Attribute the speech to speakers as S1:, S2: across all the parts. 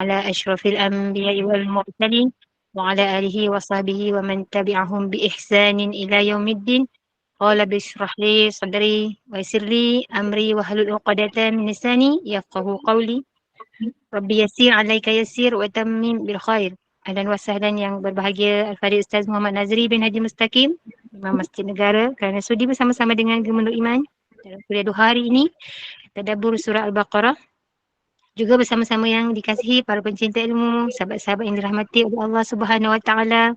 S1: على أشرف الأنبياء والمرسلين وعلى آله وصحبه ومن تبعهم بإحسان إلى يوم الدين. قال باشرح لي صدري ويسر لي أمري واحلل عقدة من لساني يفقه قولي. Rabbi Yasir alaika yasir wa tammim bil khair. Ahlan wa sahlan yang berbahagia Al-Fadhil Ustaz Muhammad Nazri bin Haji Mustaqim, Imam Masjid Negara, kerana sudi bersama-sama dengan Gemenur Iman dalam kuliah 2 hari ini, tadabbur surah Al-Baqarah. Juga bersama-sama yang dikasihi para pencinta ilmu, sahabat-sahabat yang dirahmati oleh Allah Subhanahu Wa Taala.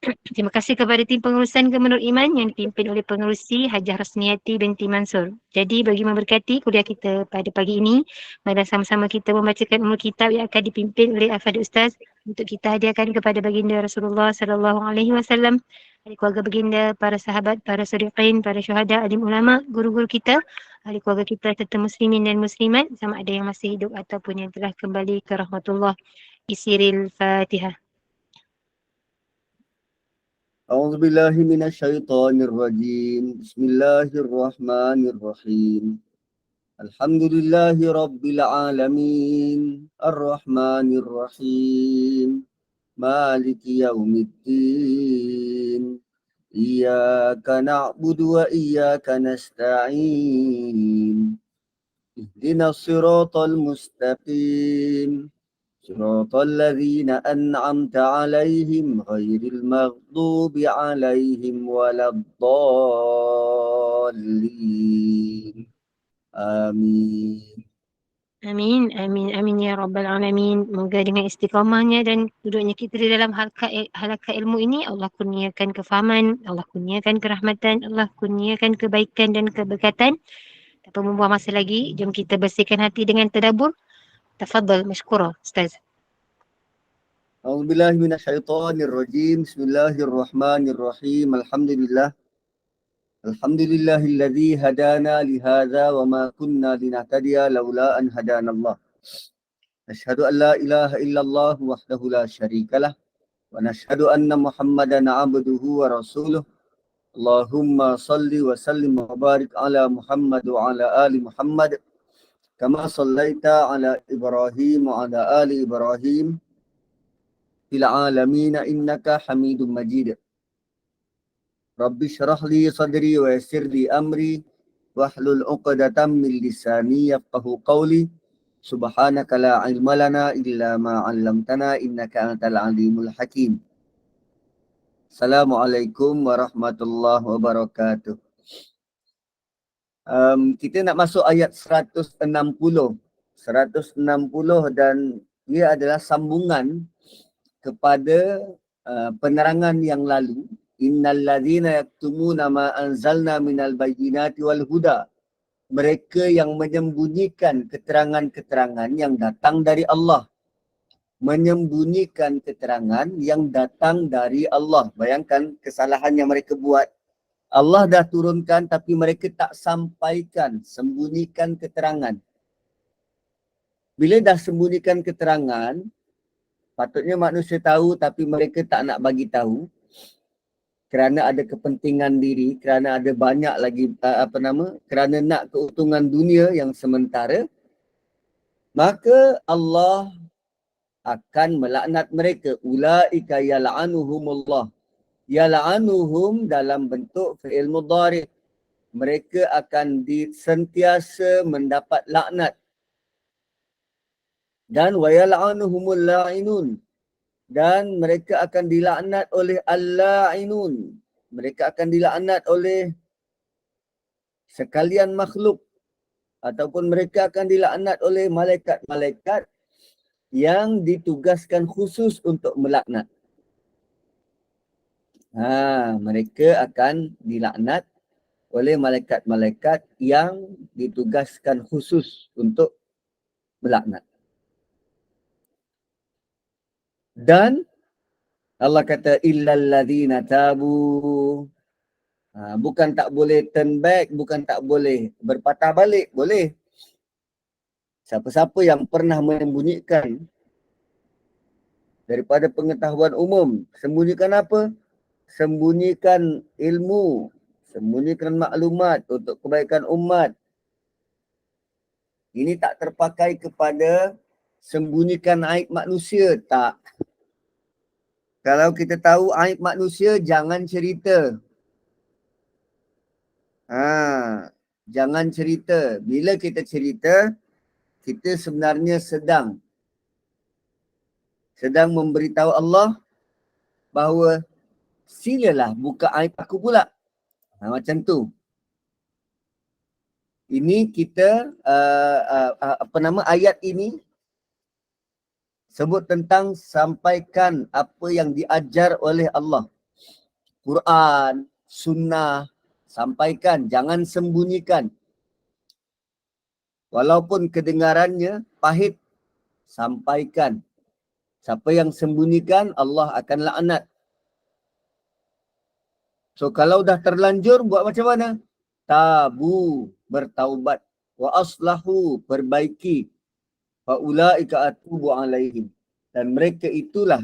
S1: Terima kasih kepada tim pengurusan Gemenur Iman yang dipimpin oleh pengerusi Hajah Rasniati binti Mansur. Jadi bagi memberkati kuliah kita pada pagi ini, mari sama-sama kita membacakan umul kitab yang akan dipimpin oleh Al-Fadhil Ustaz untuk kita hadiahkan kepada baginda Rasulullah sallallahu alaihi wasallam, ahli keluarga baginda, para sahabat, para sadiqin, para syuhada, alim ulama, guru-guru kita, ahli keluarga kita serta muslimin dan muslimat sama ada yang masih hidup ataupun yang telah kembali ke rahmatullah. Isiril Fatihah.
S2: أعوذ بالله من الشيطان الرجيم بسم الله الرحمن الرحيم الحمد لله رب العالمين الرحمن الرحيم مالك يوم الدين إياك نعبد وإياك نستعين اهدنا الصراط المستقيم صراط الذين أنعمت عليهم غير المغضوب عليهم ولا الضالين آمين.
S1: Amin, amin, amin ya Rabbal Alamin. Moga dengan istiqamahnya dan duduknya kita di dalam halaqah ilmu ini, Allah kurniakan kefahaman, Allah kurniakan kerahmatan, Allah kurniakan kebaikan dan keberkatan. Tanpa membuang masa lagi, jom kita bersihkan hati dengan tadabbur. Tafadhal mashkura, Ustaz.
S2: أعوذ بالله من الشيطان الرجيم بسم الله الرحمن الرحيم الحمد لله الذي هدانا لهذا وما كنا لنهتدي لولا أن هدانا الله نشهد أن لا إله إلا الله وحده لا شريك له ونشهد أن محمدا عبده ورسوله اللهم صل وسلم وبارك على محمد وعلى آل محمد كما صليت على إبراهيم وعلى آل إبراهيم في العالمين إنك حميد مجيد رب اشرح لي صدري ويسر لي أمري واحلل عقدة من لساني يفقه قولي سبحانك لا علم لنا إلا ما علمتنا إنك أنت العليم الحكيم. Assalamualaikum warahmatullahi wabarakatuh. Kita nak masuk ayat 160 dan ia adalah sambungan kepada penerangan yang lalu. Innal ladzina yaktumuna ma anzalna minal bayyinati wal huda. Mereka yang menyembunyikan keterangan-keterangan yang datang dari Allah. Menyembunyikan keterangan yang datang dari Allah. Bayangkan kesalahan yang mereka buat. Allah dah turunkan tapi mereka tak sampaikan, sembunyikan keterangan. Bila dah sembunyikan keterangan, patutnya manusia tahu tapi mereka tak nak bagi tahu. Kerana ada kepentingan diri, kerana ada banyak lagi kerana nak keuntungan dunia yang sementara, maka Allah akan melaknat mereka. Ulaika yal'anuhumullah. Yal'anuhum dalam bentuk fi'il mudhari'. Mereka akan sentiasa mendapat laknat. Dan wa yal'anuhumul la'inun. Dan mereka akan dilaknat oleh al-la'inun. Mereka akan dilaknat oleh sekalian makhluk. Ataupun mereka akan dilaknat oleh malaikat-malaikat yang ditugaskan khusus untuk melaknat. Mereka akan dilaknat oleh malaikat-malaikat yang ditugaskan khusus untuk melaknat. Dan Allah kata illal ladzina tabu. Bukan tak boleh turn back, bukan tak boleh berpatah balik, boleh. Siapa-siapa yang pernah menyembunyikan daripada pengetahuan umum, sembunyikan apa? Sembunyikan ilmu, sembunyikan maklumat untuk kebaikan umat. Ini tak terpakai kepada sembunyikan aib manusia? Tak. Kalau kita tahu aib manusia, jangan cerita. Jangan cerita. Bila kita cerita, kita sebenarnya sedang memberitahu Allah bahawa silalah buka aib aku pula. Macam tu. Ini kita ayat ini sebut tentang sampaikan apa yang diajar oleh Allah. Quran, sunnah, sampaikan, jangan sembunyikan. Walaupun kedengarannya pahit, sampaikan. Siapa yang sembunyikan, Allah akan laknat. So kalau dah terlanjur, buat macam mana? Tabu, bertaubat. Wa aslahu, perbaiki. Fa ulaika atubu alaihim. Dan mereka itulah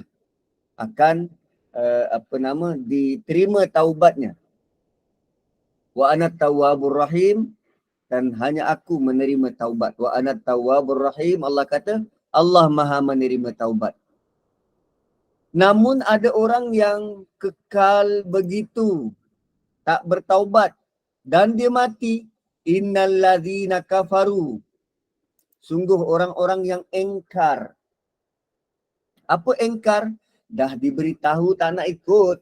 S2: akan diterima taubatnya. Wa ana tawwabur rahim, dan hanya aku menerima taubat. Wa ana tawwabur rahim, Allah kata, Allah Maha menerima taubat. Namun ada orang yang kekal begitu, tak bertaubat dan dia mati. Innal ladzina kafaru, sungguh orang-orang yang engkar. Apa engkar? Dah diberitahu tak nak ikut.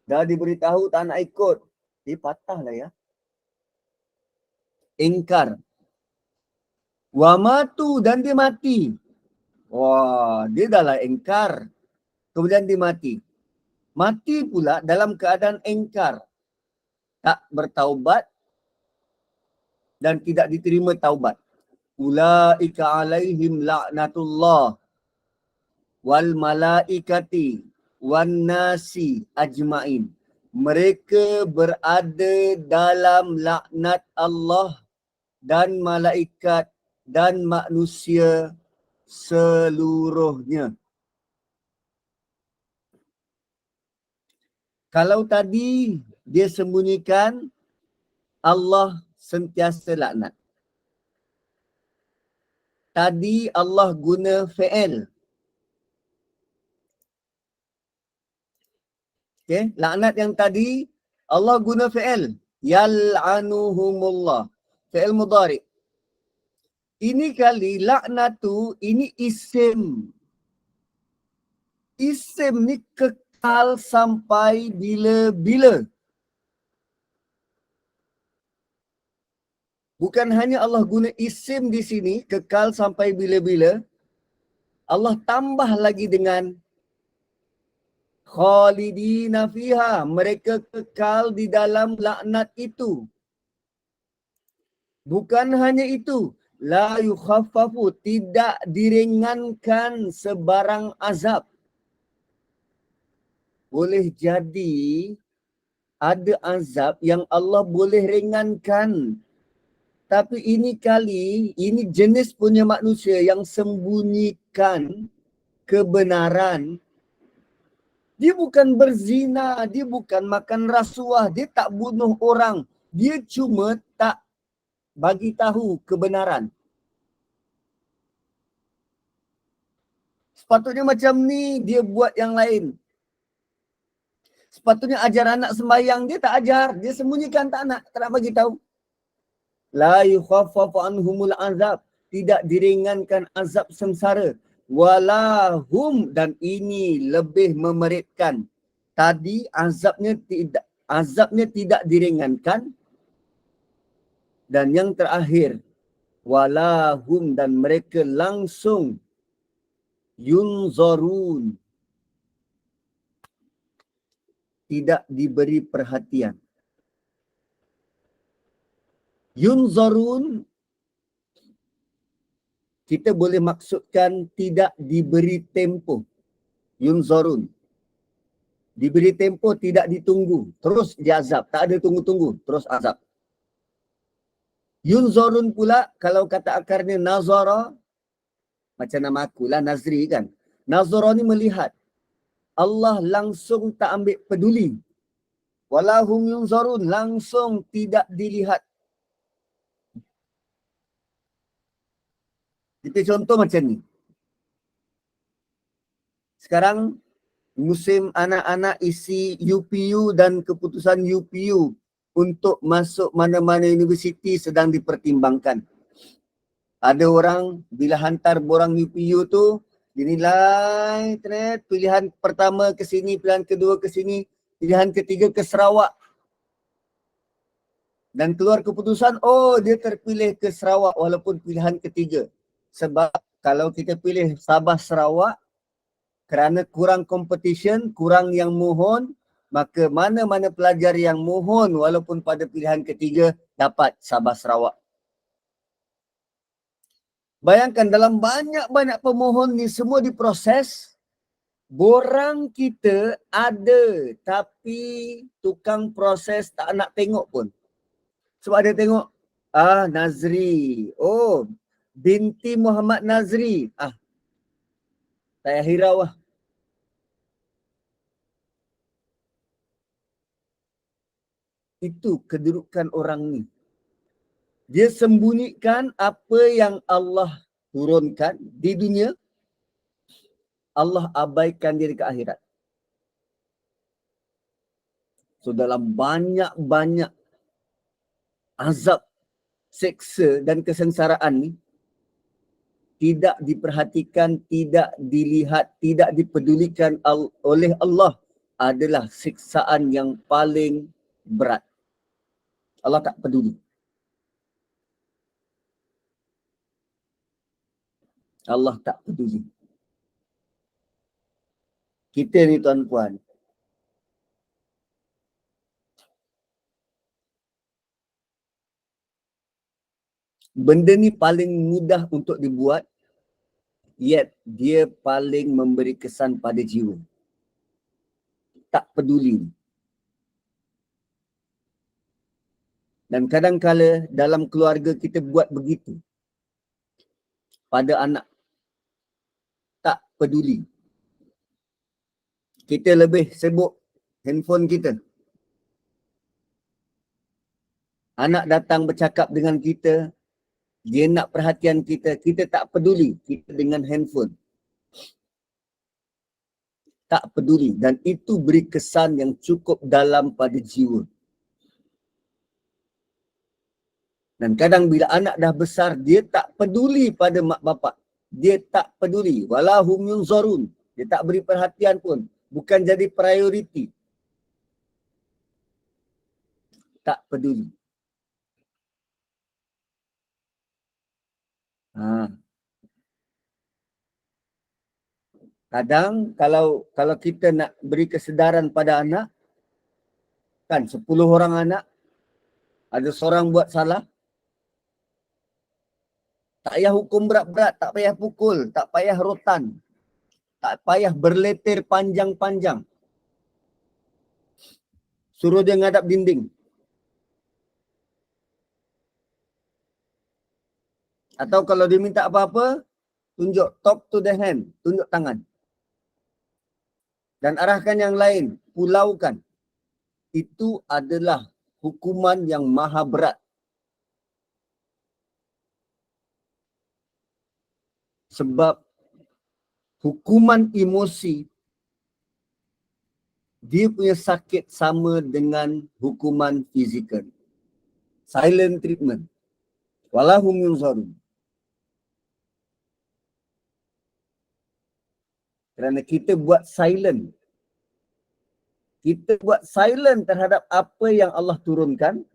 S2: Dah diberitahu tak nak ikut. Dia patahlah ya. Engkar. Wa matu, dan dia mati. Wah, dia dah lah engkar. Kemudian dia mati. Mati pula dalam keadaan engkar. Tak bertaubat dan tidak diterima taubat. Ulaika alaihim la'natullah wal malaikati wan nasi ajmain. Mereka berada dalam laknat Allah dan malaikat dan manusia seluruhnya. Kalau tadi dia sembunyikan, Allah sentiasa laknat. Tadi Allah guna fi'il. Okay, laknat yang tadi Allah guna fi'il. Yal'anuhumullah. Fi'il mudhari'. Ini kali laknatu, ini isim. Isim ni kekal sampai bila-bila. Bukan hanya Allah guna isim di sini, kekal sampai bila-bila. Allah tambah lagi dengan khalidina fiha. Mereka kekal di dalam laknat itu. Bukan hanya itu. La yukhaffafu, tidak diringankan sebarang azab. Boleh jadi ada azab yang Allah boleh ringankan. Tapi ini kali, ini jenis punya manusia yang sembunyikan kebenaran. Dia bukan berzina, dia bukan makan rasuah, dia tak bunuh orang. Dia cuma tak bagi tahu kebenaran. Sepatutnya macam ni, dia buat yang lain. Sepatutnya ajar anak sembahyang, dia tak ajar. Dia sembunyikan, tak nak bagi tahu. La yukhaffafu anhumul azab, tidak diringankan azab sengsara. Walahum, dan ini lebih memeritkan. Tadi azabnya tidak diringankan. Dan yang terakhir, walahum, dan mereka langsung yunzarun, tidak diberi perhatian. Yunzarun, kita boleh maksudkan tidak diberi tempoh. Yunzarun, diberi tempoh, tidak ditunggu, terus diazab. Tak ada tunggu-tunggu, terus azab. Yunzarun pula, kalau kata akarnya nazara, macam nama aku lah, Nazri kan. Nazara ni melihat. Allah langsung tak ambil peduli. Walahum yunzarun, langsung tidak dilihat. Kita contoh macam ni. Sekarang musim anak-anak isi UPU dan keputusan UPU untuk masuk mana-mana universiti sedang dipertimbangkan. Ada orang bila hantar borang UPU tu dinilai pilihan pertama ke sini, pilihan kedua ke sini, pilihan ketiga ke Sarawak. Dan keluar keputusan, oh dia terpilih ke Sarawak walaupun pilihan ketiga. Sebab kalau kita pilih Sabah Sarawak, kerana kurang competition, kurang yang mohon, maka mana-mana pelajar yang mohon walaupun pada pilihan ketiga dapat Sabah Sarawak. Bayangkan dalam banyak-banyak pemohon ni semua diproses, borang kita ada tapi tukang proses tak nak tengok pun. Sebab dia tengok, Nazri, oh binti Muhammad Nazri, tak payah hirau lah. Itu kedudukan orang ni. Dia sembunyikan apa yang Allah turunkan di dunia, Allah abaikan dia dekat akhirat. So dalam banyak-banyak azab, seksa dan kesengsaraan ni, tidak diperhatikan, tidak dilihat, tidak dipedulikan oleh Allah adalah siksaan yang paling berat. Allah tak peduli. Allah tak peduli. Kita ni tuan-puan, benda ni paling mudah untuk dibuat, yet dia paling memberi kesan pada jiwa. Tak peduli. Dan kadang-kala dalam keluarga kita buat begitu pada anak. Tak peduli. Kita lebih sibuk handphone kita. Anak datang bercakap dengan kita, dia nak perhatian kita, kita tak peduli, kita dengan handphone. Tak peduli, dan itu beri kesan yang cukup dalam pada jiwa. Dan kadang bila anak dah besar, dia tak peduli pada mak bapak. Dia tak peduli. Walahum yunzarun. Dia tak beri perhatian pun. Bukan jadi prioriti. Tak peduli. Kadang kalau kita nak beri kesedaran pada anak, kan 10 orang anak, ada seorang buat salah, tak payah hukum berat-berat, tak payah pukul, tak payah rotan, tak payah berleter panjang-panjang. Suruh dia ngadap dinding. Atau kalau dia minta apa-apa, tunjuk top to the hand, tunjuk tangan. Dan arahkan yang lain, pulaukan. Itu adalah hukuman yang maha berat. Sebab hukuman emosi, dia punya sakit sama dengan hukuman fizikal. Silent treatment. Walahum yunzarun. Kerana kita buat silent. Kita buat silent terhadap apa yang Allah turunkan,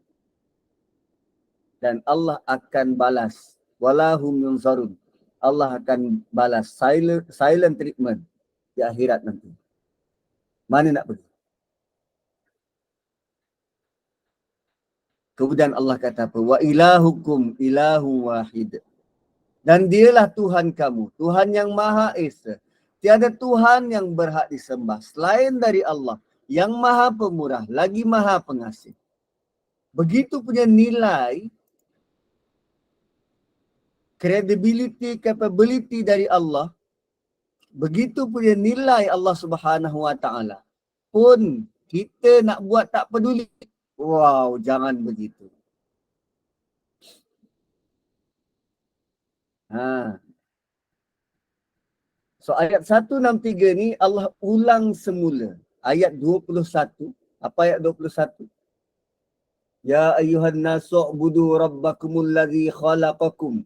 S2: dan Allah akan balas. Walahum yunzarun. Allah akan balas silent treatment di akhirat nanti. Mana nak pergi? Kemudian Allah kata apa? Wa ilahukum ilahu wahid. Dan dialah Tuhan kamu, Tuhan yang Maha Esa. Tiada Tuhan yang berhak disembah selain dari Allah, yang Maha Pemurah, lagi Maha Pengasih. Begitu punya nilai, credibility, capability dari Allah, begitu punya nilai Allah Subhanahu Wa Taala. Pun kita nak buat tak peduli. Wow, jangan begitu. So ayat 163 ni Allah ulang semula. Ayat 21. Apa ayat 21? Ya ayuhan nasu'budu rabbakumul ladzi khalaqakum.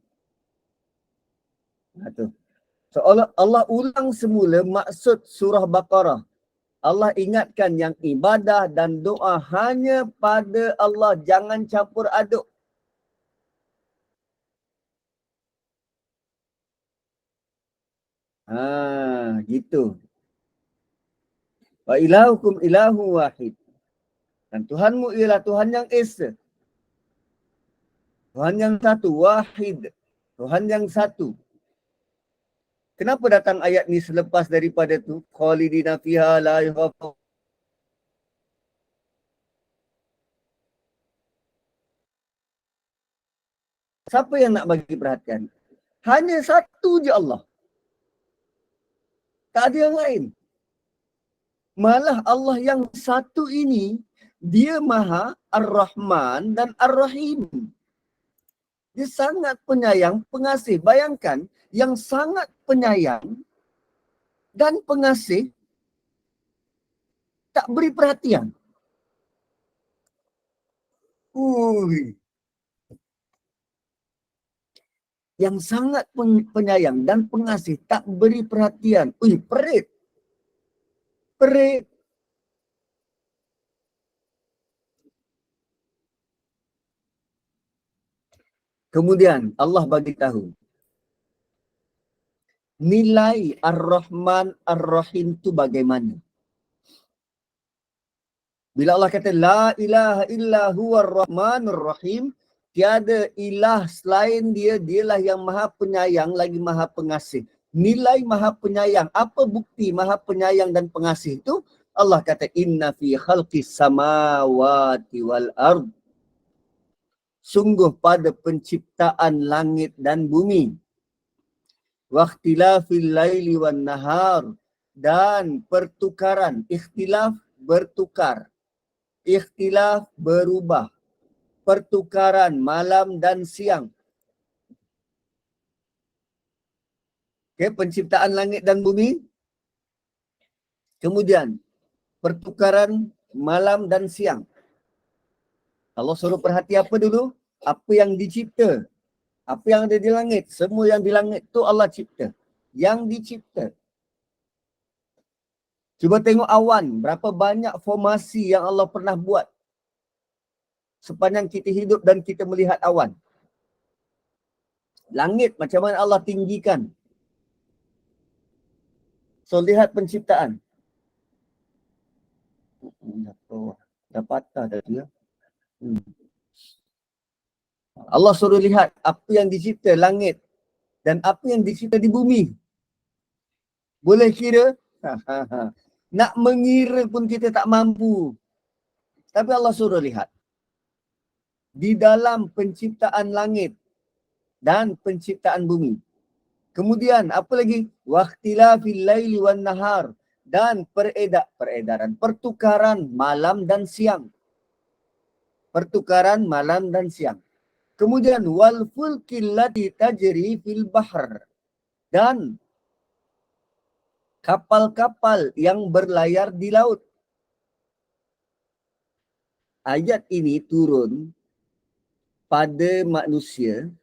S2: Tu. So Allah ulang semula maksud surah Baqarah. Allah ingatkan yang ibadah dan doa hanya pada Allah. Jangan campur aduk. Gitu. Wa ilahukum ilahu wahid. Dan Tuhanmu ialah Tuhan yang esa. Tuhan yang satu, wahid. Tuhan yang satu. Kenapa datang ayat ni selepas daripada tu? Khalidina fiha la yakhafu. Siapa yang nak bagi perhatian? Hanya satu je Allah. Tak ada yang lain. Malah Allah yang satu ini, dia Maha Ar-Rahman dan Ar-Rahim. Dia sangat penyayang, pengasih. Bayangkan, yang sangat penyayang dan pengasih tak beri perhatian. Yang sangat penyayang dan pengasih tak beri perhatian. Perit. Perit. Kemudian Allah bagi tahu nilai Ar-Rahman Ar-Rahim tu bagaimana. Bila Allah kata la ilaha illa huwar rahmanur rahim, tiada ilah selain dia, dialah yang maha penyayang lagi maha pengasih. Nilai maha penyayang, apa bukti maha penyayang dan pengasih itu? Allah kata inna fi khalqis samawati wal ard. Sungguh pada penciptaan langit dan bumi. Waqtilafil laili wan nahar, dan pertukaran, ikhtilaf bertukar, ikhtilaf berubah, pertukaran malam dan siang. Okay, penciptaan langit dan bumi. Kemudian pertukaran malam dan siang. Allah suruh perhati apa dulu? Apa yang dicipta. Apa yang ada di langit. Semua yang di langit tu Allah cipta. Yang dicipta. Cuba tengok awan. Berapa banyak formasi yang Allah pernah buat. Sepanjang kita hidup dan kita melihat awan. Langit macam mana Allah tinggikan. So lihat penciptaan. Dah patah dah tu ya. Allah suruh lihat apa yang dicipta langit dan apa yang dicipta di bumi. Boleh kira? Nak mengira pun kita tak mampu. Tapi Allah suruh lihat. Di dalam penciptaan langit dan penciptaan bumi. Kemudian apa lagi? Waqtilafil laili wan nahar, dan peredaran, pertukaran malam dan siang. Pertukaran malam dan siang. Kemudian wal fulkil lati tajri fil bahr, dan kapal-kapal yang berlayar di laut. Ayat ini turun pada manusia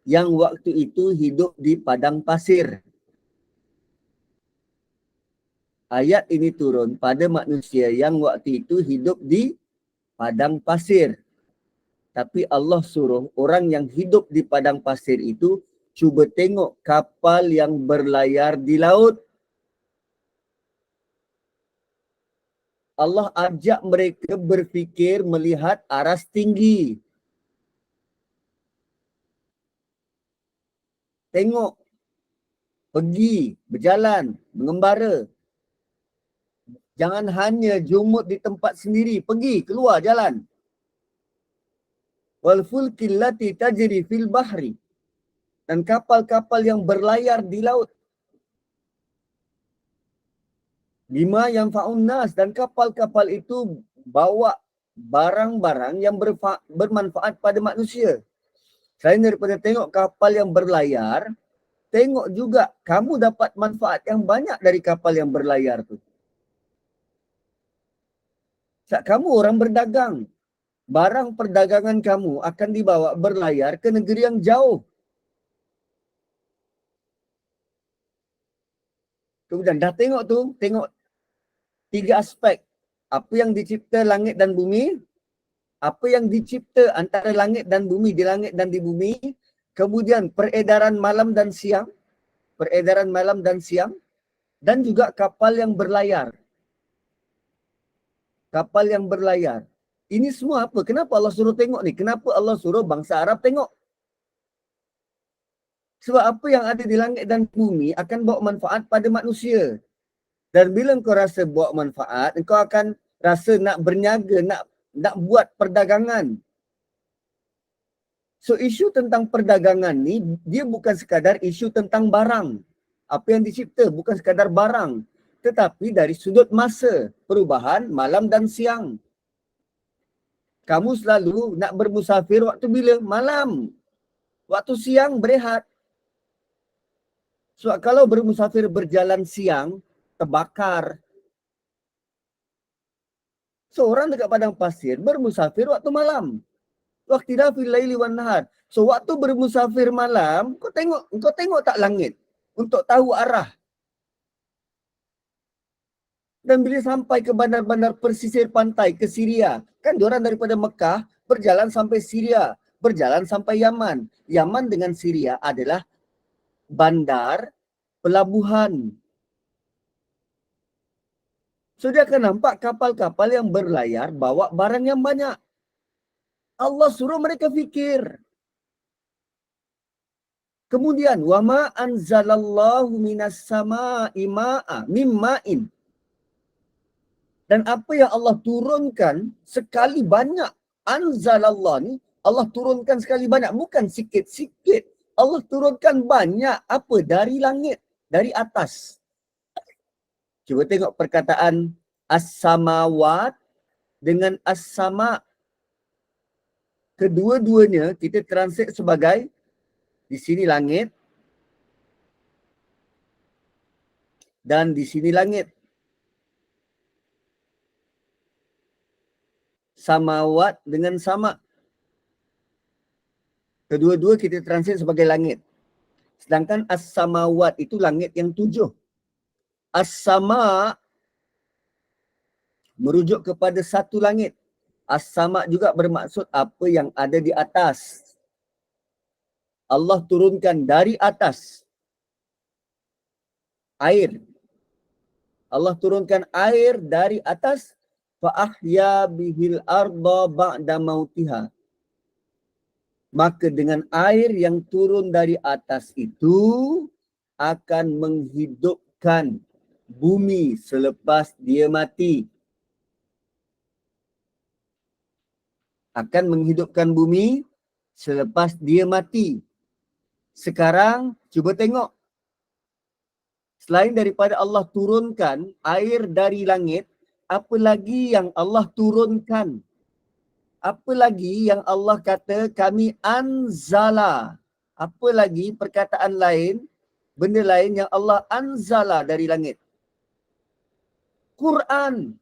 S2: yang waktu itu hidup di padang pasir. Ayat ini turun pada manusia yang waktu itu hidup di padang pasir. Tapi Allah suruh orang yang hidup di padang pasir itu cuba tengok kapal yang berlayar di laut. Allah ajak mereka berfikir melihat aras tinggi. Tengok, pergi, berjalan, mengembara. Jangan hanya jumut di tempat sendiri, pergi, keluar jalan. Wal fulkil lati tajri fil bahri, dan kapal-kapal yang berlayar di laut. Bima yanfa'un nas, dan kapal-kapal itu bawa barang-barang yang bermanfaat pada manusia. Selain daripada tengok kapal yang berlayar, tengok juga kamu dapat manfaat yang banyak dari kapal yang berlayar tu. Saat kamu orang berdagang, barang perdagangan kamu akan dibawa berlayar ke negeri yang jauh. Kemudian dah tengok tu, tengok 3 aspek. Apa yang dicipta langit dan bumi, apa yang dicipta antara langit dan bumi, di langit dan di bumi, kemudian peredaran malam dan siang, dan juga kapal yang berlayar. Kapal yang berlayar. Ini semua apa? Kenapa Allah suruh tengok ni? Kenapa Allah suruh bangsa Arab tengok? Sebab apa yang ada di langit dan bumi akan bawa manfaat pada manusia. Dan bila engkau rasa bawa manfaat, engkau akan rasa nak berniaga, nak buat perdagangan. So isu tentang perdagangan ni, dia bukan sekadar isu tentang barang. Apa yang dicipta bukan sekadar barang. Tetapi dari sudut masa, perubahan malam dan siang. Kamu selalu nak bermusafir waktu bila? Malam. Waktu siang berehat. Sebab kalau bermusafir berjalan siang, terbakar. Seorang dekat padang pasir bermusafir waktu malam. Waqtilafil laili wan nahar. So waktu bermusafir malam, kau tengok tak langit untuk tahu arah. Dan bila sampai ke bandar-bandar persisir pantai ke Syria, kan diorang daripada Mekah berjalan sampai Syria, berjalan sampai Yaman. Yaman dengan Syria adalah bandar pelabuhan. So dia akan nampak kapal-kapal yang berlayar bawa barang yang banyak. Allah suruh mereka fikir. Kemudian wama anzalallahu minas sama'i ma'a mimma'in. Dan apa yang Allah turunkan sekali banyak. Anzalallah ni Allah turunkan sekali banyak, bukan sikit-sikit. Allah turunkan banyak apa? Dari langit, dari atas. Cuba tengok perkataan as-samawat dengan as-sama. Kedua-duanya kita translate sebagai di sini langit dan di sini langit. Samawat dengan sama. Kedua-dua kita translate sebagai langit. Sedangkan as-samawat itu langit yang 7. As-sama merujuk kepada satu langit. As-sama juga bermaksud apa yang ada di atas. Allah turunkan dari atas air. Allah turunkan air dari atas. Fa'ahya bihil arda ba'da mautiha. Maka dengan air yang turun dari atas itu akan menghidupkan bumi selepas dia mati. Akan menghidupkan bumi selepas dia mati. Sekarang cuba tengok. Selain daripada Allah turunkan air dari langit, apa lagi yang Allah turunkan? Apa lagi yang Allah kata kami anzala? Apa lagi perkataan lain, benda lain yang Allah anzala dari langit? Quran.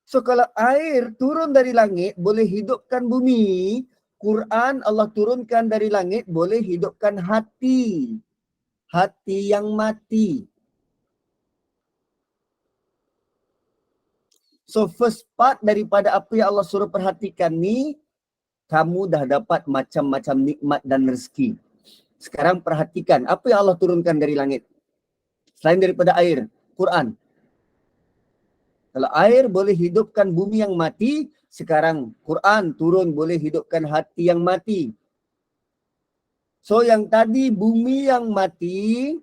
S2: So kalau air turun dari langit boleh hidupkan bumi, Quran Allah turunkan dari langit boleh hidupkan hati. Hati yang mati. So first part daripada apa yang Allah suruh perhatikan ni, kamu dah dapat macam-macam nikmat dan rezeki. Sekarang perhatikan apa yang Allah turunkan dari langit. Selain daripada air, Quran. Kalau air boleh hidupkan bumi yang mati, sekarang Quran turun boleh hidupkan hati yang mati. So yang tadi bumi yang mati,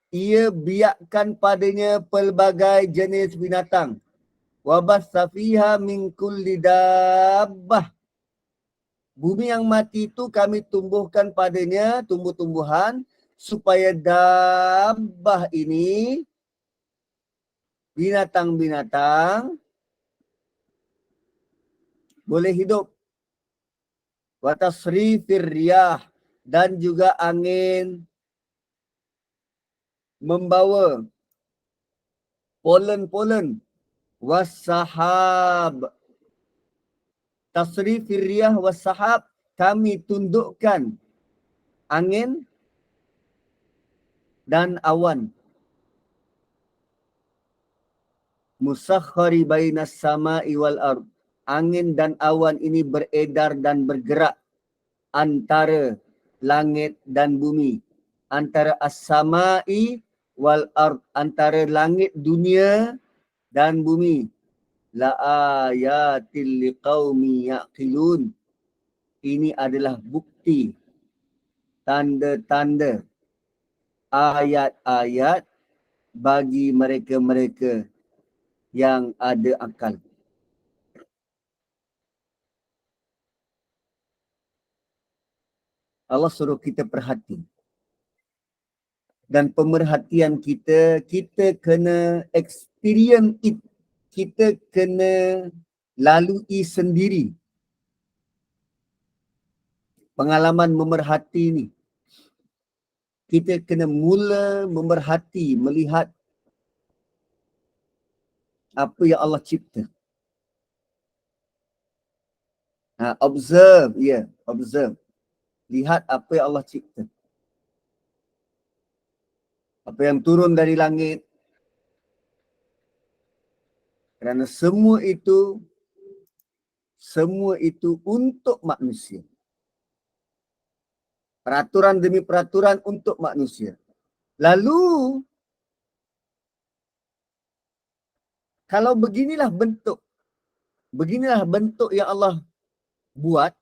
S2: ia biakkan padanya pelbagai jenis binatang. Wabassa fiha min kulli dabbah. Bumi yang mati itu kami tumbuhkan padanya tumbuh-tumbuhan supaya dabbah ini binatang-binatang boleh hidup. Wa tasrifir riyah, dan juga angin membawa polen-polen. Wassahab, tasrifir riyah wassahab, kami tundukkan angin dan awan. Musakhkhari bainas sama'i wal ard, angin dan awan ini beredar dan bergerak antara langit dan bumi, antara as-sama'i wal ard, antara langit dunia dan bumi. La ayatil liqaumi yaqilun, ini adalah bukti, tanda-tanda, ayat-ayat bagi mereka-mereka yang ada akal. Allah suruh kita perhati. Dan pemerhatian kita, kita kena experience it. Kita kena lalui sendiri pengalaman memerhati ni. Kita kena mula memerhati, melihat apa yang Allah cipta. Observe, observe. Lihat apa yang Allah cipta. Apa yang turun dari langit. Kerana semua itu untuk manusia. Peraturan demi peraturan untuk manusia. Lalu, kalau beginilah bentuk yang Allah buat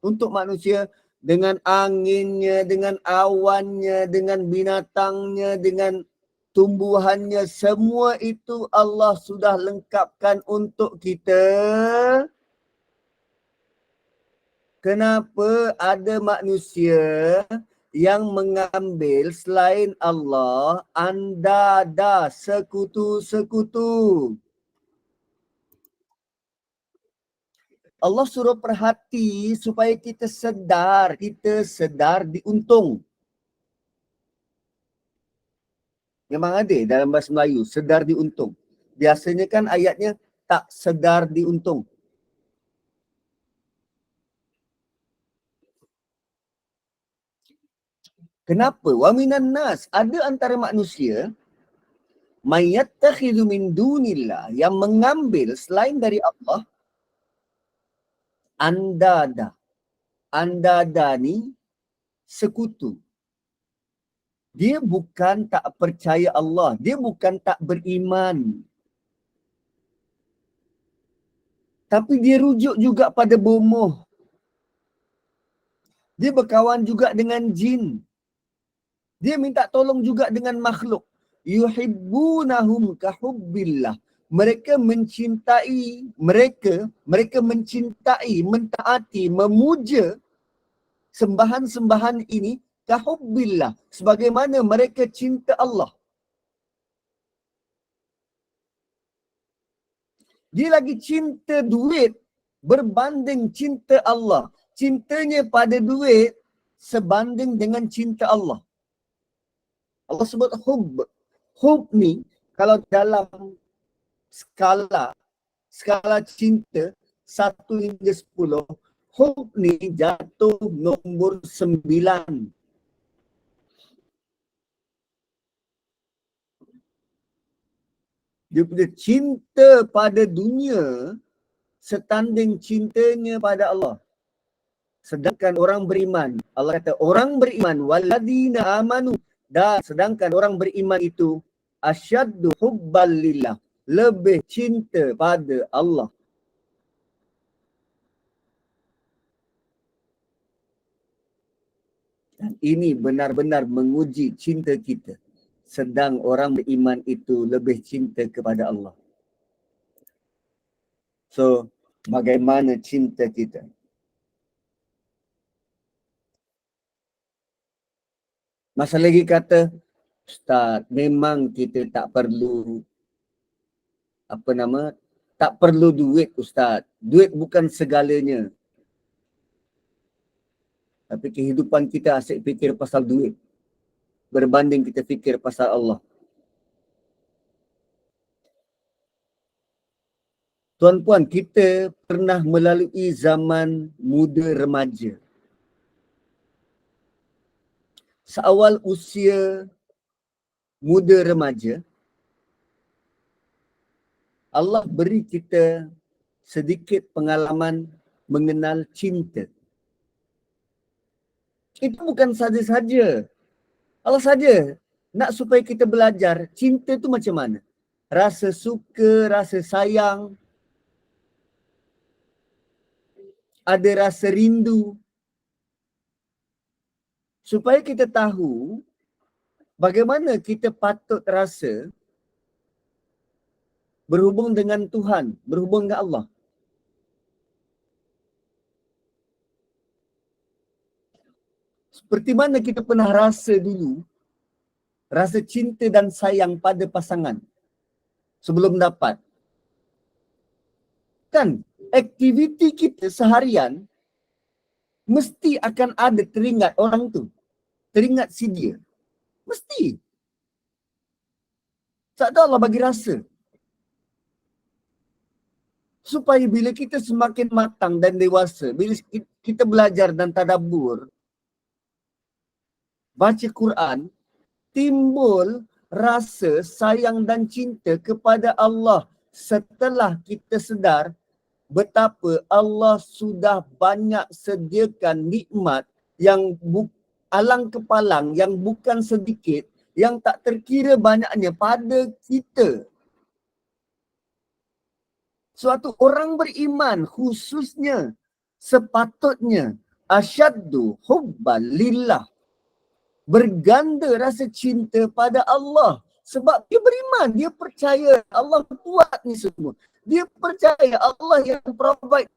S2: untuk manusia, dengan anginnya, dengan awannya, dengan binatangnya, dengan tumbuhannya, semua itu Allah sudah lengkapkan untuk kita. Kenapa ada manusia yang mengambil selain Allah andada, sekutu-sekutu? Allah suruh perhati supaya kita sedar diuntung. Memang ada dalam bahasa Melayu, sedar diuntung. Biasanya kan ayatnya tak sedar diuntung. Kenapa? Wa minan nas, ada antara manusia mayyattakhidhu min dunillah, yang mengambil selain dari Allah andada. Andada ni sekutu. Dia bukan tak percaya Allah, dia bukan tak beriman. Tapi dia rujuk juga pada bomoh. Dia berkawan juga dengan jin. Dia minta tolong juga dengan makhluk. Yuhibbunahum kahubbillah. Mereka mencintai, mereka mencintai, mentaati, memuja sembahan-sembahan ini kahubbillah, sebagaimana mereka cinta Allah. Dia lagi cinta duit berbanding cinta Allah. Cintanya pada duit sebanding dengan cinta Allah. Allah sebut hub. Hub ni kalau dalam skala cinta 1 hingga 10, hub ni jatuh nombor 9. Dia punya cinta pada dunia setanding cintanya pada Allah. Sedangkan orang beriman, Allah kata orang beriman, waladina amanu, dan sedangkan orang beriman itu asyaddu hubbal lillah, lebih cinta pada Allah. Dan ini benar-benar menguji cinta kita. Sedang orang beriman itu lebih cinta kepada Allah. So, bagaimana cinta kita? Masa lagi kata, Ustaz, memang kita tak perlu tak perlu duit Ustaz. Duit bukan segalanya. Tapi kehidupan kita asyik fikir pasal duit berbanding kita fikir pasal Allah. Tuan-puan, kita pernah melalui zaman muda remaja. Seawal usia muda remaja, Allah beri kita sedikit pengalaman mengenal cinta. Itu bukan saja-saja. Allah saja nak supaya kita belajar cinta tu macam mana. Rasa suka, rasa sayang, ada rasa rindu. Supaya kita tahu bagaimana kita patut rasa berhubung dengan Tuhan, berhubung dengan Allah. Seperti mana kita pernah rasa dulu, rasa cinta dan sayang pada pasangan sebelum dapat. Kan, aktiviti kita seharian mesti akan ada teringat orang tu. Teringat si dia. Mesti. Tak tahu Allah bagi rasa. Supaya bila kita semakin matang dan dewasa, bila kita belajar dan tadabbur, baca Quran, timbul rasa sayang dan cinta kepada Allah setelah kita sedar betapa Allah sudah banyak sediakan nikmat yang alang kepalang, yang bukan sedikit, yang tak terkira banyaknya pada kita. Suatu orang beriman khususnya sepatutnya asyaddu hubban lillah, berganda rasa cinta pada Allah. Sebab dia beriman, dia percaya Allah buat ni semua. Dia percaya Allah yang provide.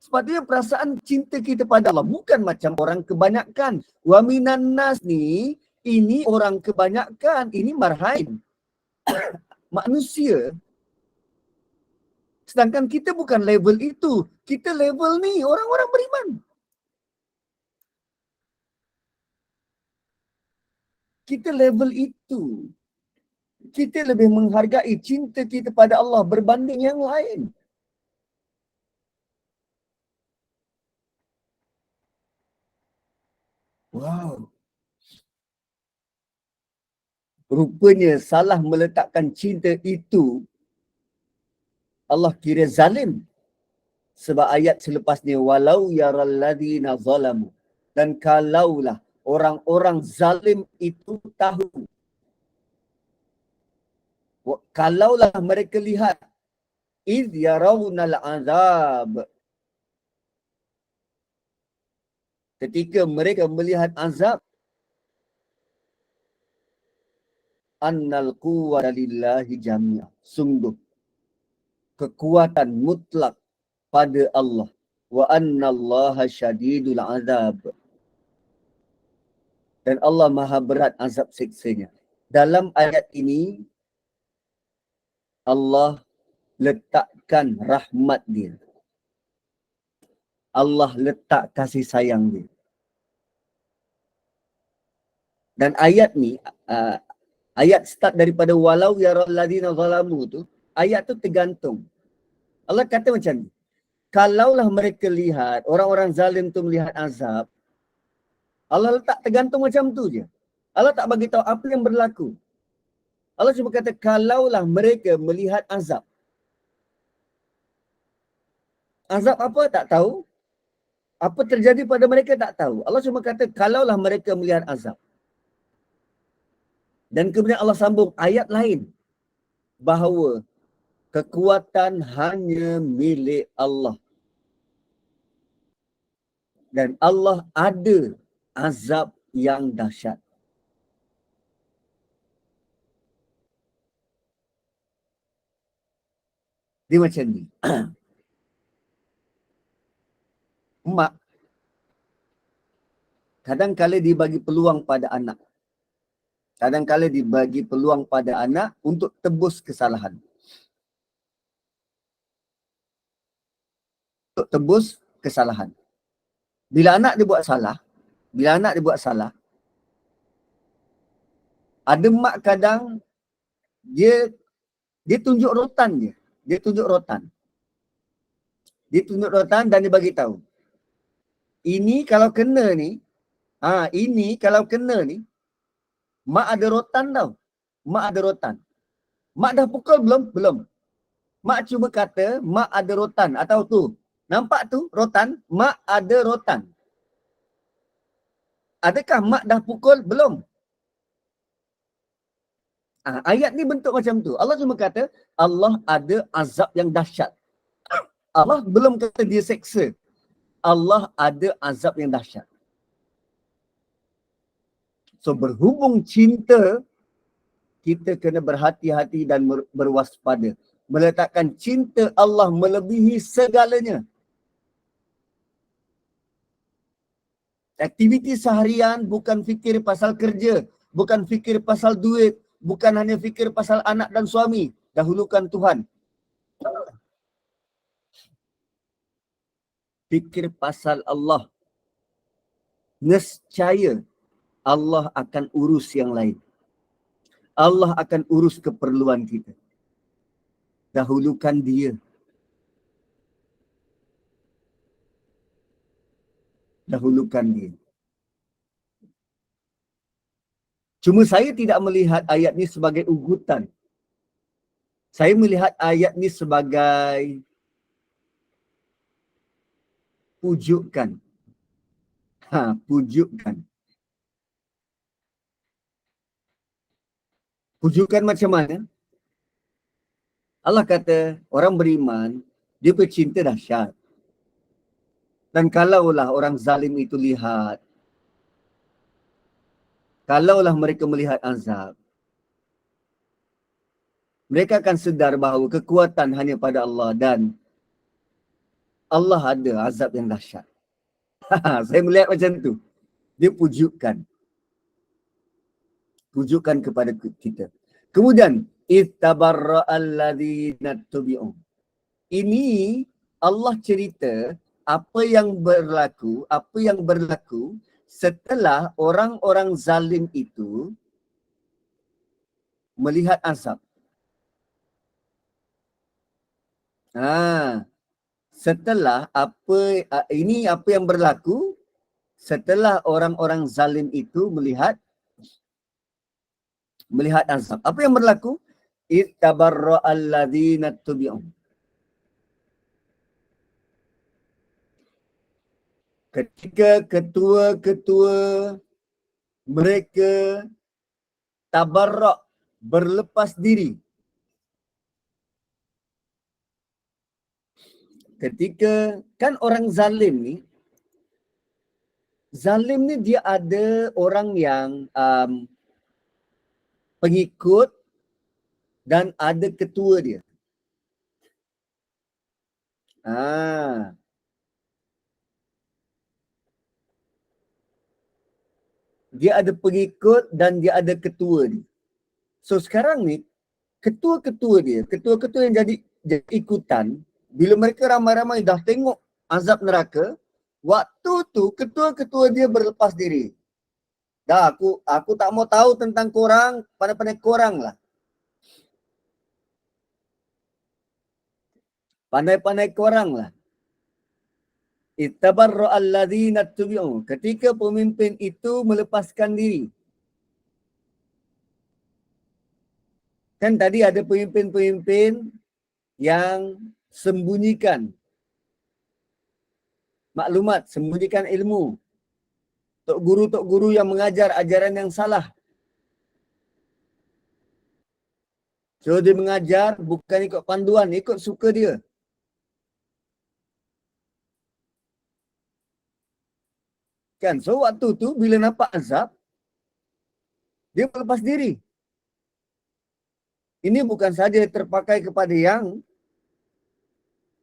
S2: Sepatutnya perasaan cinta kita pada Allah bukan macam orang kebanyakan. Wa minan nas ni, ini orang kebanyakan, ini marhain. Manusia. Sedangkan kita bukan level itu. Kita level ni, orang-orang beriman. Kita level itu. Kita lebih menghargai cinta kita pada Allah berbanding yang lain. Wow. Rupanya salah meletakkan cinta itu, Allah kira zalim. Sebab ayat selepasnya, walau yaral ladzina zalamu. Dan kalaulah orang-orang zalim itu tahu. Kalaulah mereka lihat, idh yarawnal azab. Ketika mereka melihat azab, annal quwwata lillahi jami'ah. Sungguh kekuatan mutlak pada Allah. Wa annallaha syadidul azab. Dan Allah maha berat azab siksanya. Dalam ayat ini, Allah letakkan rahmat dia. Allah letak kasih sayang dia. Dan ayat ni, ayat start daripada walau yaral ladzina zalamu tu, ayat tu tergantung. Allah kata macam ni, kalaulah mereka lihat, orang-orang zalim tu melihat azab, Allah letak tergantung macam tu je. Allah tak bagi tahu apa yang berlaku. Allah cuma kata kalaulah mereka melihat azab. Azab apa? Tak tahu. Apa terjadi pada mereka? Tak tahu. Allah cuma kata kalaulah mereka melihat azab. Dan kemudian Allah sambung ayat lain bahawa kekuatan hanya milik Allah. Dan Allah ada azab yang dahsyat. Dia macam ni. Mak kadang-kala dia bagi peluang pada anak. Kadang-kala dibagi peluang pada anak untuk tebus kesalahan. Untuk tebus kesalahan. Bila anak dia buat salah, ada mak kadang dia tunjuk rotan je. Dia tunjuk rotan dan dia bagi tahu. Ini kalau kena ni, mak ada rotan tau. Mak ada rotan. Mak dah pukul belum? Belum. Mak cuma kata mak ada rotan atau tu. Nampak tu rotan? Mak ada rotan. Adakah mak dah pukul? Belum. Ayat ni bentuk macam tu. Allah cuma kata Allah ada azab yang dahsyat. Allah belum kata dia seksa. Allah ada azab yang dahsyat. So berhubung cinta, kita kena berhati-hati dan berwaspada. Meletakkan cinta Allah melebihi segalanya. Aktiviti seharian bukan fikir pasal kerja, bukan fikir pasal duit, bukan hanya fikir pasal anak dan suami. Dahulukan Tuhan. Fikir pasal Allah. Nescaya Allah akan urus yang lain. Allah akan urus keperluan kita. Dahulukan dia. Dahulukan dia. Cuma saya tidak melihat ayat ni sebagai ugutan. Saya melihat ayat ni sebagai pujukan. Pujukan. Pujukan macam mana? Allah kata orang beriman, dia bercinta dahsyat. Dan kalaulah orang zalim itu lihat, kalaulah mereka melihat azab, mereka akan sedar bahawa kekuatan hanya pada Allah dan Allah ada azab yang dahsyat. Saya melihat macam tu. Dia pujukan. Pujukan kepada kita. Kemudian, ittabarra'alladzina tubi'u. Ini Allah cerita apa yang berlaku setelah orang-orang zalim itu melihat azab. Setelah apa yang berlaku setelah orang-orang zalim itu melihat azab. Apa yang berlaku? Ittabarra'alladzina tubi'u. Ketika ketua-ketua mereka tabarra', berlepas diri. Ketika kan orang zalim ni dia ada orang yang pengikut dan ada ketua dia. Dia ada pengikut dan dia ada ketua dia. So sekarang ni ketua-ketua yang jadi ikutan, bila mereka ramai-ramai dah tengok azab neraka, waktu tu ketua-ketua dia berlepas diri. Dah aku tak mau tahu tentang korang, pandai-pandai korang lah. Pandai-pandai korang lah. Ittabarra'alladzina tubi'u. Ketika pemimpin itu melepaskan diri. Kan tadi ada pemimpin-pemimpin yang sembunyikan maklumat, sembunyikan ilmu. Tok guru yang mengajar ajaran yang salah. So dia mengajar bukan ikut panduan, ikut suka dia. Kan, so waktu tu bila nampak azab, dia melepas diri. Ini bukan saja terpakai kepada yang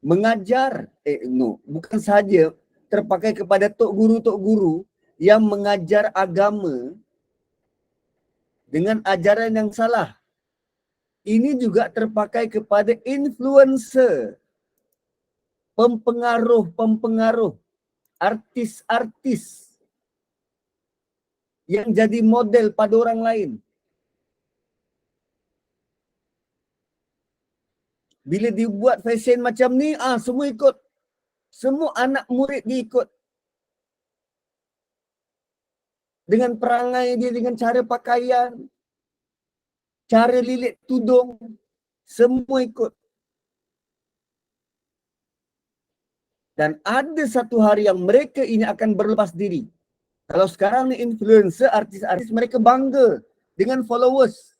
S2: mengajar, bukan saja terpakai kepada tok guru yang mengajar agama dengan ajaran yang salah. Ini juga terpakai kepada influencer, pempengaruh, artis-artis yang jadi model pada orang lain. Bila dibuat fashion macam ni, semua ikut. Semua anak murid diikut. Dengan perangai dia, dengan cara pakaian, cara lilit tudung, semua ikut. Dan ada satu hari yang mereka ini akan berlepas diri. Kalau sekarang ni influencer, artis-artis, mereka bangga dengan followers.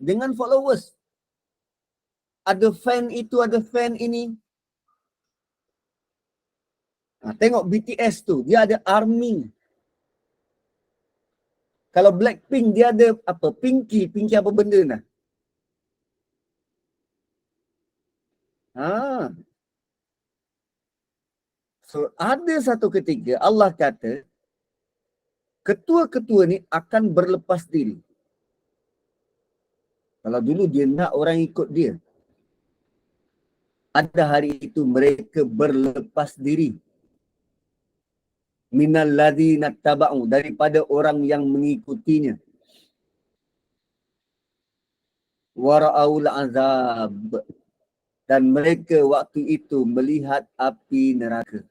S2: Dengan followers. Ada fan itu, ada fan ini. Tengok BTS tu, dia ada army. Kalau Blackpink, dia ada apa? Pinky apa benda nah. So, ada satu ketika Allah kata, ketua-ketua ni akan berlepas diri. Kalau dulu dia nak orang ikut dia. Ada hari itu mereka berlepas diri. Minal ladzina taba'u, daripada orang yang mengikutinya. Wara'aul azab, dan mereka waktu itu melihat api neraka.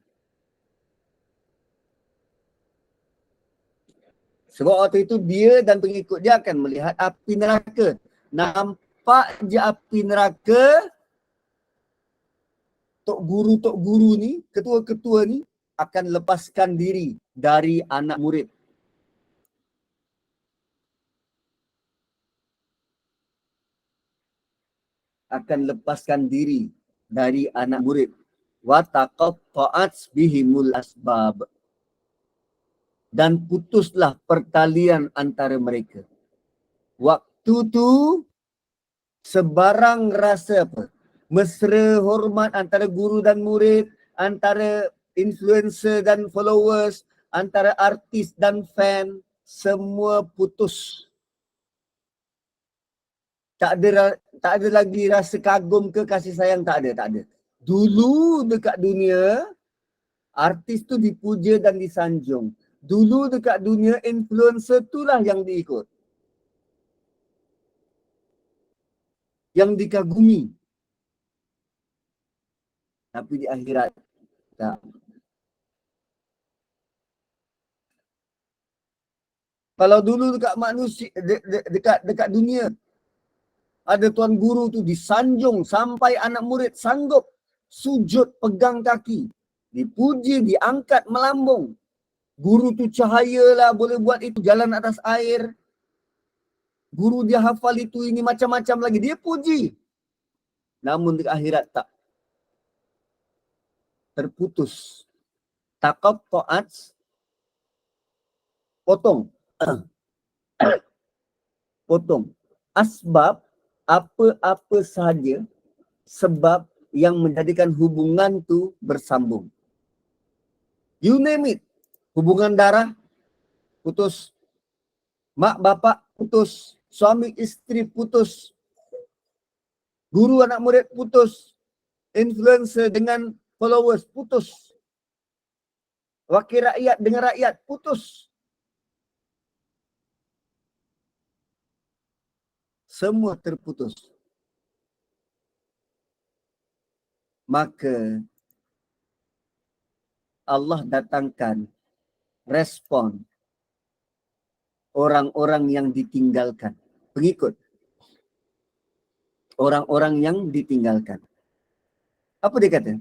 S2: Sebab waktu itu dia dan pengikut dia akan melihat api neraka. Nampak je api neraka, tok guru ni, ketua-ketua ni akan lepaskan diri dari anak murid. Akan lepaskan diri dari anak murid. Wa taqatta'at bihimul asbab. Dan putuslah pertalian antara mereka. Waktu tu sebarang rasa apa? Mesra hormat antara guru dan murid, antara influencer dan followers, antara artis dan fan, semua putus. Tak ada lagi rasa kagum ke kasih sayang, tak ada. Dulu dekat dunia, artis tu dipuja dan disanjung. Dulu dekat dunia, influencer itulah yang diikut. Yang dikagumi. Tapi di akhirat, tak. Kalau dulu dekat manusia, dekat dunia, ada tuan guru tu disanjung sampai anak murid sanggup sujud pegang kaki. Dipuji, diangkat, melambung. Guru tu cahayalah, boleh buat itu, jalan atas air. Guru dia hafal itu, ini macam-macam lagi. Dia puji. Namun di akhirat tak. Terputus. Taqatta'at, potong. Potong. Asbab, apa-apa sahaja sebab yang menjadikan hubungan tu bersambung. You name it. Hubungan darah, putus. Mak bapak putus. Suami isteri putus. Guru anak murid putus. Influencer dengan followers putus. Wakil rakyat dengan rakyat putus. Semua terputus. Maka Allah datangkan respon orang-orang yang ditinggalkan. Pengikut. Orang-orang yang ditinggalkan. Apa dia kata?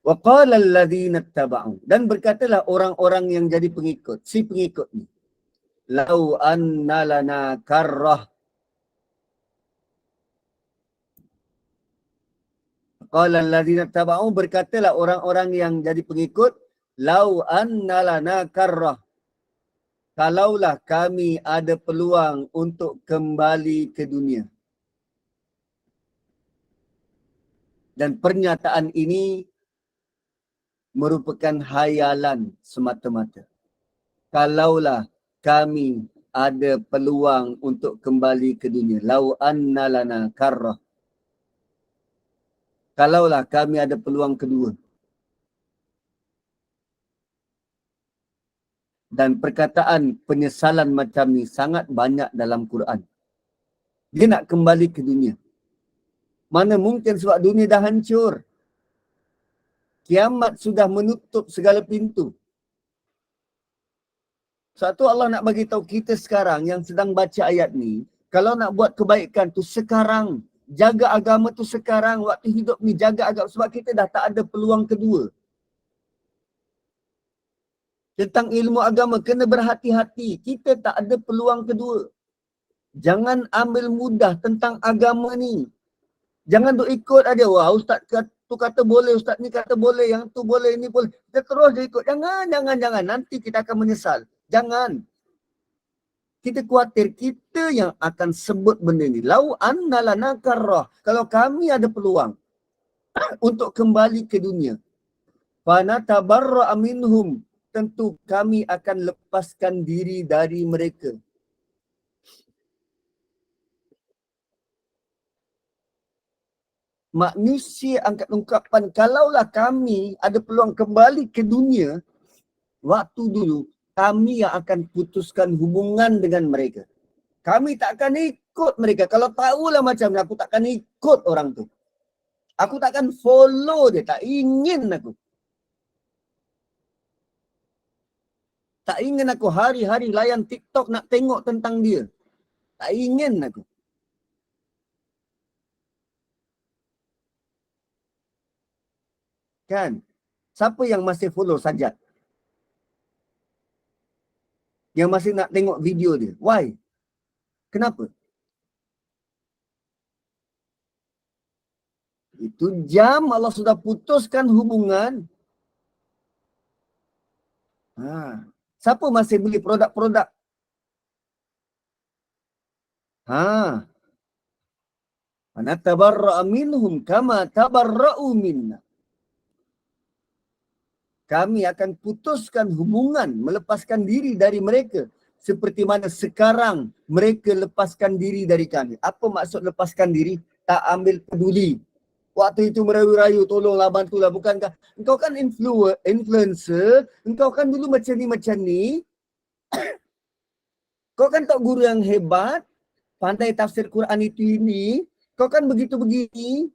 S2: Wa qala alladhina ittaba'u, dan berkatalah orang-orang yang jadi pengikut, si pengikut ni. Lau anna lana karrah. Qala alladhina ittaba'u, berkatalah orang-orang yang jadi pengikut, lau anna lana karrah. Kalaulah kami ada peluang untuk kembali ke dunia. Dan pernyataan ini merupakan hayalan semata-mata. kalaulah kami ada peluang untuk kembali ke dunia. Lau anna lana karrah. Kalaulah kami ada peluang kedua. Dan perkataan penyesalan macam ni sangat banyak dalam Quran. Dia nak kembali ke dunia. Mana mungkin sebab dunia dah hancur. Kiamat sudah menutup segala pintu. Satu Allah nak bagi tahu kita sekarang yang sedang baca ayat ni, kalau nak buat kebaikan tu sekarang, jaga agama tu sekarang, waktu hidup ni jaga agama sebab kita dah tak ada peluang kedua. Tentang ilmu agama kena berhati-hati, kita tak ada peluang kedua. Jangan ambil mudah tentang agama ni. Jangan duk ikut aja, wah ustaz tu kata boleh, ustaz ni kata boleh, yang tu boleh, ini boleh. Kita terus dia ikut. Jangan. Nanti kita akan menyesal. Jangan. Kita khawatir kita yang akan sebut benda ni. Lau anna lana karrah. Kalau kami ada peluang untuk kembali ke dunia. Fa natabarra minhum. Tentu kami akan lepaskan diri dari mereka. Manusia angkat ungkapan, kalaulah kami ada peluang kembali ke dunia, waktu dulu, kami yang akan putuskan hubungan dengan mereka. Kami tak akan ikut mereka. Kalau tahulah macam ni, aku tak akan ikut orang tu. Aku tak akan follow dia. Tak ingin aku. Tak ingin aku hari-hari layan TikTok nak tengok tentang dia. Tak ingin aku. Kan? Siapa yang masih follow Sajat? Yang masih nak tengok video dia. Why? Kenapa? Itu jam Allah sudah putuskan hubungan. Siapa masih beli produk-produk? Natabarra'a minhum kama tabarra'u minna. Kami akan putuskan hubungan, melepaskan diri dari mereka. Seperti mana sekarang mereka lepaskan diri dari kami. Apa maksud lepaskan diri? Tak ambil peduli. Waktu itu merayu-rayu, tolonglah, bantulah. Bukankah engkau kan influencer, engkau kan dulu macam ni. Kau kan tak guru yang hebat, pandai tafsir Quran itu ini. Kau kan begitu begini.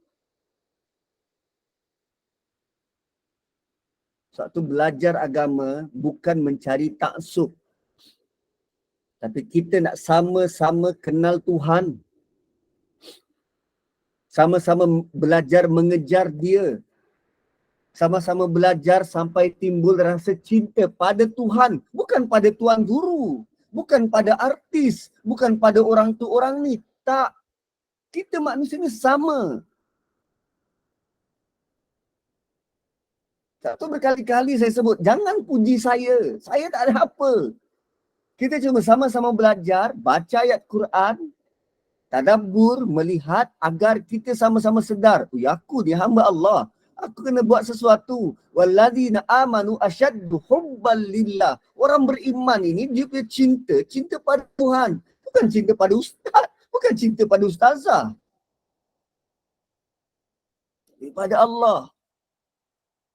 S2: Satu belajar agama bukan mencari taksub. Tapi kita nak sama-sama kenal Tuhan. Sama-sama belajar mengejar dia. Sama-sama belajar sampai timbul rasa cinta pada Tuhan. Bukan pada tuan guru. Bukan pada artis. Bukan pada orang tu orang ni. Tak. Kita manusia ni sama. Satu berkali-kali saya sebut, jangan puji saya. Saya tak ada apa. Kita cuma sama-sama belajar, baca ayat Quran, tadabbur, melihat agar kita sama-sama sedar. Aku ni hamba Allah. Aku kena buat sesuatu. Walladzina amanu asyaddu hubban lillah. Orang beriman ini dia punya cinta pada Tuhan. Bukan cinta pada ustaz. Bukan cinta pada ustazah. Pada Allah.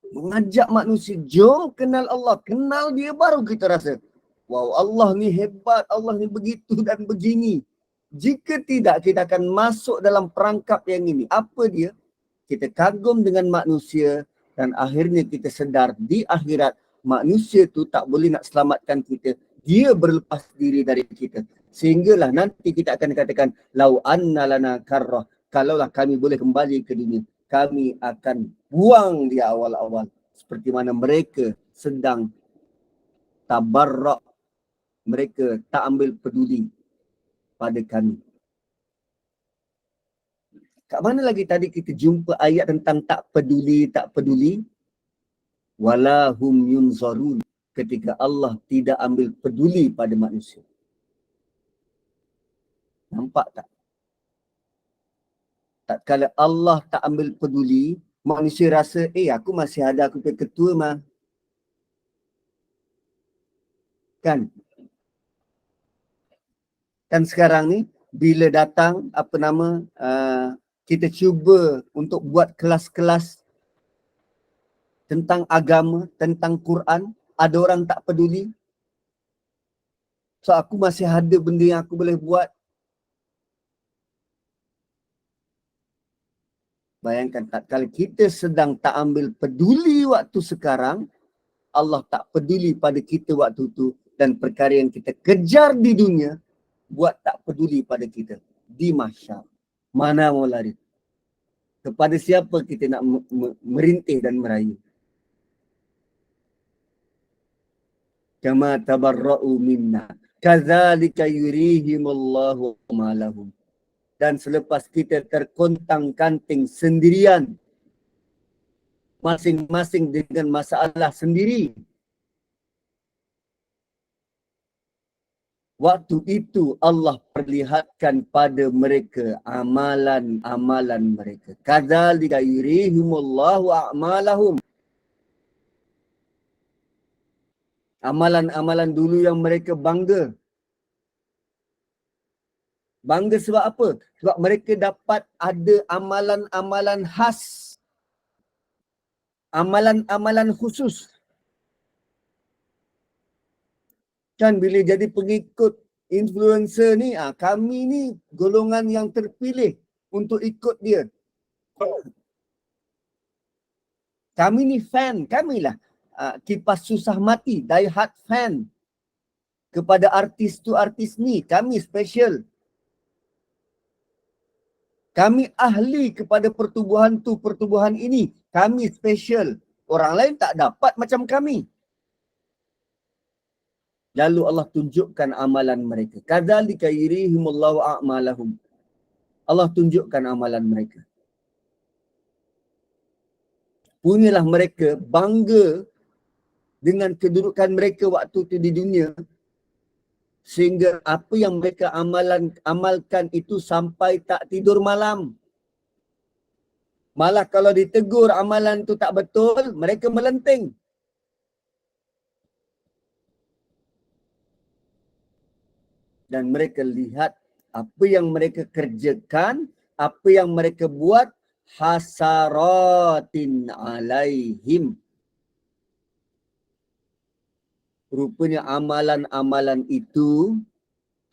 S2: Mengajak manusia, jom kenal Allah. Kenal dia baru kita rasa, wow, Allah ni hebat, Allah ni begitu dan begini. Jika tidak, kita akan masuk dalam perangkap yang ini. Apa dia? Kita kagum dengan manusia dan akhirnya kita sedar di akhirat manusia tu tak boleh nak selamatkan kita. Dia berlepas diri dari kita. Sehinggalah nanti kita akan katakan, lau anna lana karrah. Kalaulah kami boleh kembali ke dunia, kami akan buang dia awal-awal. Seperti mana mereka sedang tabarrak. Mereka tak ambil peduli pada kami. Kat mana lagi tadi kita jumpa ayat tentang tak peduli? Walahum yunzarun. Ketika Allah tidak ambil peduli pada manusia. Nampak tak? Tak kala Allah tak ambil peduli, manusia rasa, aku masih ada, aku ketua mah. Kan? Kan sekarang ni bila datang kita cuba untuk buat kelas-kelas tentang agama, tentang Quran, ada orang tak peduli. So aku masih ada benda yang aku boleh buat. Bayangkan tak, kalau kita sedang tak ambil peduli waktu sekarang, Allah tak peduli pada kita waktu itu, dan perkara yang kita kejar di dunia buat tak peduli pada kita di mahsyar. Mana mau lari? Kepada siapa kita nak merintih dan merayu? Kama tabarra'u minna kadzalika yurihimullahu ma lahum. Dan selepas kita terkontang-kanting sendirian, masing-masing dengan masalah sendiri, waktu itu Allah perlihatkan pada mereka amalan-amalan mereka. Kadzalika yurihimullahu a'malahum. Amalan-amalan dulu yang mereka bangga. Bangga sebab apa? Sebab mereka dapat ada amalan-amalan khas. Amalan-amalan khusus. Kan bila jadi pengikut influencer ni, kami ni golongan yang terpilih untuk ikut dia. Kami ni fan, kamilah kipas susah mati, die hard fan kepada artis tu artis ni. Kami special. Kami ahli kepada pertubuhan tu pertubuhan ini. Kami special. Orang lain tak dapat macam kami. Lalu Allah tunjukkan amalan mereka. Kadzalika yurihimullahu a'malahum. Allah tunjukkan amalan mereka. Punyalah mereka bangga dengan kedudukan mereka waktu itu di dunia, sehingga apa yang mereka amalkan itu sampai tak tidur malam. Malah kalau ditegur amalan itu tak betul, mereka melenting. Dan mereka lihat apa yang mereka kerjakan, apa yang mereka buat, hasaratin alaihim. Rupanya amalan-amalan itu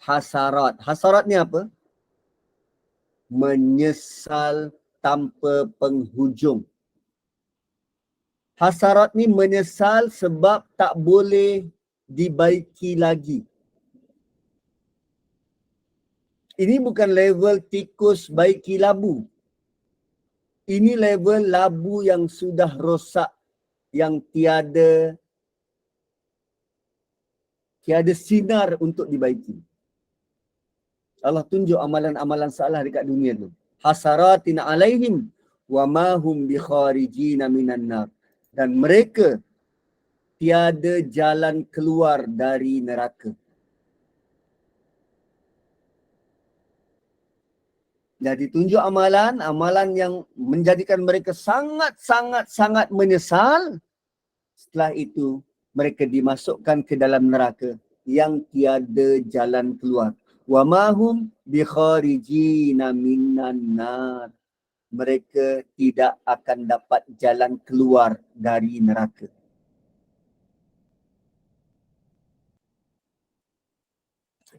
S2: hasarat. Hasarat ni apa? Menyesal tanpa penghujung. Hasarat ni menyesal sebab tak boleh dibaiki lagi. Ini bukan level tikus baiki labu. Ini level labu yang sudah rosak, yang tiada sinar untuk dibaiki. Allah tunjuk amalan-amalan salah dekat dunia tu. Hasaratin alaihim wa ma hum bi kharijina minan nar. Dan mereka tiada jalan keluar dari neraka. Jadi tunjuk amalan yang menjadikan mereka sangat menyesal. Setelah itu mereka dimasukkan ke dalam neraka yang tiada jalan keluar. Wa mahum bi kharijina minan nar. Mereka tidak akan dapat jalan keluar dari neraka.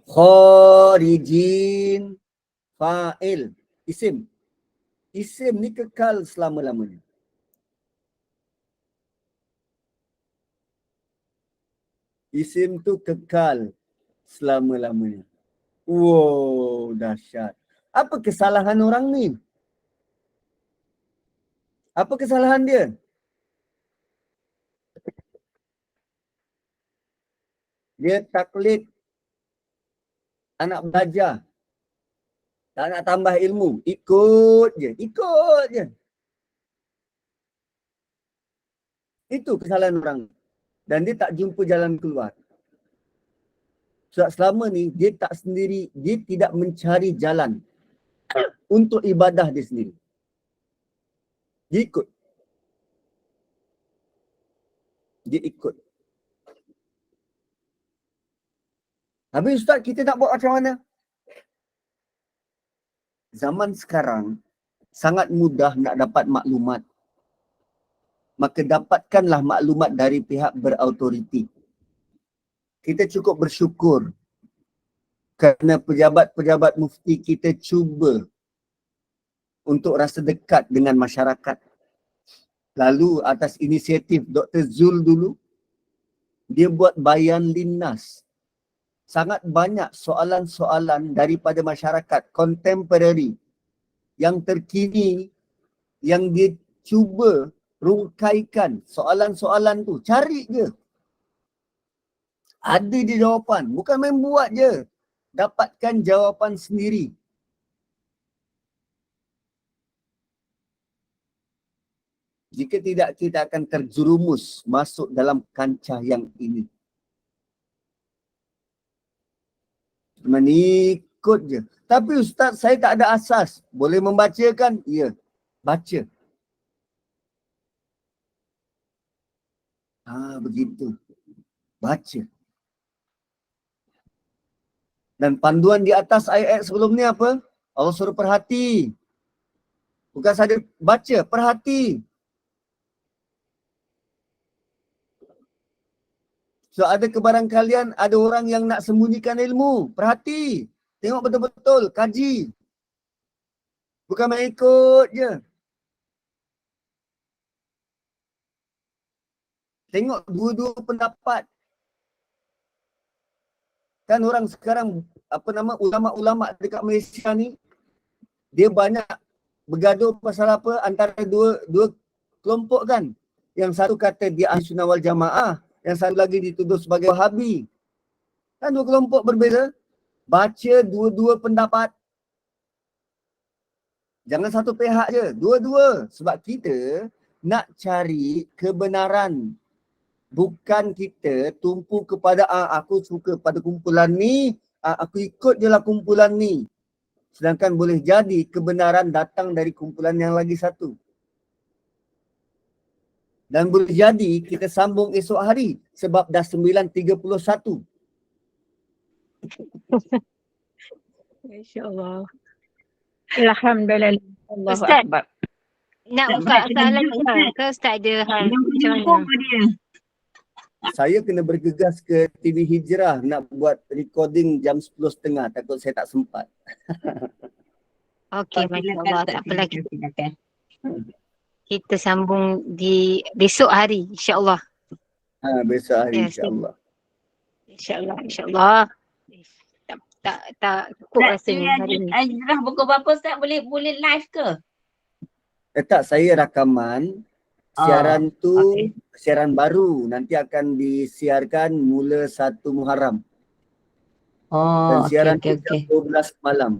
S2: Kharijin fa'il, isim. Isim ni kekal selama-lamanya. Isim tu kekal selama-lamanya. Wow, dahsyat. Apa kesalahan orang ni? Apa kesalahan dia? Dia taklid anak belajar. Tak nak tambah ilmu. Ikut je. Itu kesalahan orang. Dan dia tak jumpa jalan keluar. Sebab selama ni dia tak sendiri, dia tidak mencari jalan untuk ibadah dia sendiri. Dia ikut. Habis Ustaz, kita nak buat macam mana? Zaman sekarang sangat mudah nak dapat maklumat. Maka dapatkanlah maklumat dari pihak berautoriti. Kita cukup bersyukur kerana pejabat-pejabat mufti kita cuba untuk rasa dekat dengan masyarakat. Lalu atas inisiatif Dr. Zul dulu, dia buat bayan linnas. Sangat banyak soalan-soalan daripada masyarakat contemporary yang terkini yang dia cuba rungkaikan soalan-soalan tu. Cari je. Ada je jawapan. Bukan main buat je. Dapatkan jawapan sendiri. Jika tidak, kita akan terjerumus masuk dalam kancah yang ini. Menikut je. Tapi Ustaz, saya tak ada asas. Boleh membacakan? Ya. Baca. Begitu. Baca. Dan panduan di atas ayat sebelum ni apa? Allah suruh perhati. Bukan saja baca, perhati. So ada kebarangkalian, ada orang yang nak sembunyikan ilmu. Perhati. Tengok betul-betul, kaji. Bukan main ikut je. Tengok dua-dua pendapat. Kan orang sekarang, ulama-ulama dekat Malaysia ni, dia banyak bergaduh pasal apa antara dua kelompok kan. Yang satu kata dia Ahli Sunnah wal Jamaah, yang satu lagi dituduh sebagai Wahabi. Kan dua kelompok berbeza. Baca dua-dua pendapat. Jangan satu pihak je, dua-dua. Sebab kita nak cari kebenaran. Bukan kita tumpu kepada aku suka pada kumpulan ni, aku ikut je lah kumpulan ni. Sedangkan boleh jadi kebenaran datang dari kumpulan yang lagi satu. Dan boleh jadi kita sambung esok hari sebab dah 9.31.
S1: InsyaAllah.
S3: Alhamdulillah. Allahu
S1: Ustaz,
S3: Akbar.
S1: nak buka soalan ke Ustaz ada hal macam mana?
S2: Saya kena bergegas ke TV Hijrah nak buat recording jam 10.30. Takut saya tak sempat.
S1: Okey, masya-Allah, tak apa lagi.
S3: Silakan.
S1: Kita sambung di besok hari insya-Allah.
S2: Besok hari
S1: Ya,
S2: insya-Allah.
S1: InsyaAllah, insyaAllah. Tak cukup rasanya hari ni.
S3: Hijrah pukul berapa Ustaz? Boleh live ke?
S2: Tak, saya rakaman. Siaran tu
S3: okey.
S2: siaran baru. Nanti akan disiarkan mula 1 Muharram. Dan
S3: Oh,
S2: siaran
S3: okey.
S2: tu jam 12 malam.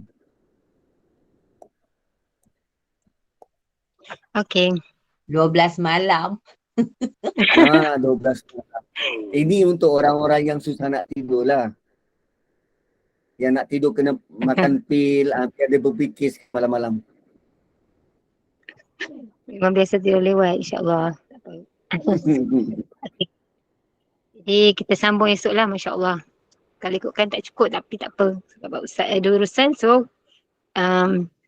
S1: Okey.
S3: 12 malam.
S2: 12 malam. Ini untuk orang-orang yang susah nak tidur lah. Yang nak tidur kena makan pil, ada berfikir malam-malam.
S1: Memang biasa tidur lewat insya-Allah. Tak apa. Jadi kita sambung esok lah masya-Allah. Kalau ikutkan tak cukup tapi tak apa. Sebab Ustaz ada urusan, so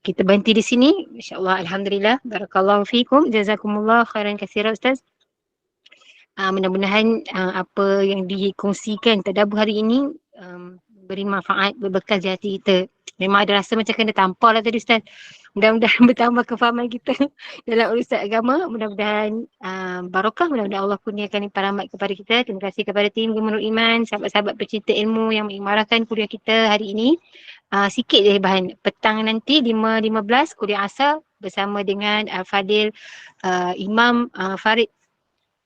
S1: kita berhenti di sini. InsyaAllah, alhamdulillah. Barakallahu fiikum. Jazakumullah khairan katsira Ustaz. Mudah-mudahan apa yang dikongsikan tadabbur hari ini beri manfaat, berbekas di hati kita. Memang ada rasa macam kena tampar lah tadi Ustaz. Mudah-mudahan bertambah kefahaman kita dalam urusan agama. Mudah-mudahan barakah. Mudah-mudahan Allah kurniakan limpahan rahmat kepada kita. Terima kasih kepada tim Gemerut Iman, sahabat-sahabat pecinta ilmu yang mengimarahkan kuliah kita hari ini. Sikit je bahan. Petang nanti 5.15 kuliah asar bersama dengan Al-Fadil Imam Farid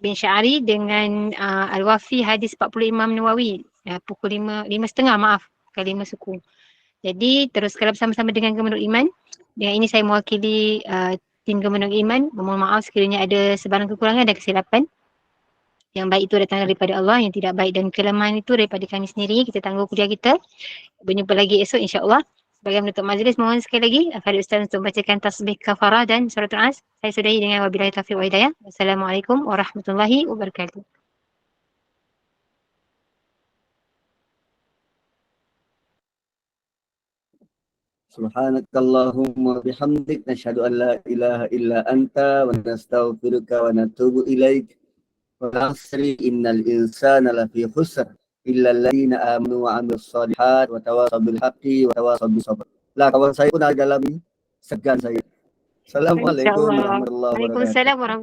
S1: bin Syari dengan Al-Wafi Hadis 40 Imam Nawawi. Pukul 5.30 maaf. Kali 5 suku. Jadi teruskanlah bersama-sama dengan Gemerut Iman. Dengan ini saya mewakili tim Gemerut Iman. Mohon maaf sekiranya ada sebarang kekurangan dan kesilapan. Yang baik itu datang daripada Allah, yang tidak baik dan kelemahan itu daripada kami sendiri. Kita tangguh kuliah kita. Berjumpa lagi esok insya-Allah. Sebagai penutup majlis, mohon sekali lagi Farid Ustaz untuk membacakan tasbih kafarah dan suratul As. Saya sudahi dengan wabillahi taufiq wa hidayah. Wassalamualaikum warahmatullahi wabarakatuh.
S2: Subhanakallahumma bihamdik nashhadu an la ilaha illa anta wa nastaghfiruka wa natubu ilaik. Wa nasri innal insana lafi khusr illa alladhina amanu wa 'amilus shalihat wa tawasaw bil haqqi wa tawasaw bis sabr. Lah kawan saya pun ada dalam ini, segan saya. Assalamualaikum
S1: Insyaallah.
S2: warahmatullahi wabarakatuh.
S1: Waalaikumsalam warahmatullahi